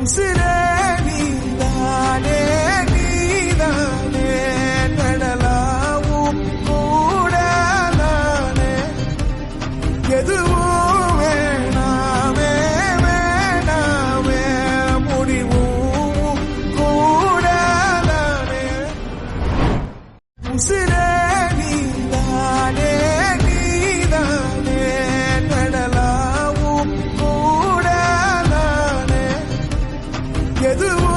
உசிரே நீதானே நீதானே நடலாவும் கூடதானே எதுவும் வேணாமே வேணாமே முடிவும் கூடதானே உசிரே நீதானே நீதானே நடலாவும் கூடதானே எதுவும்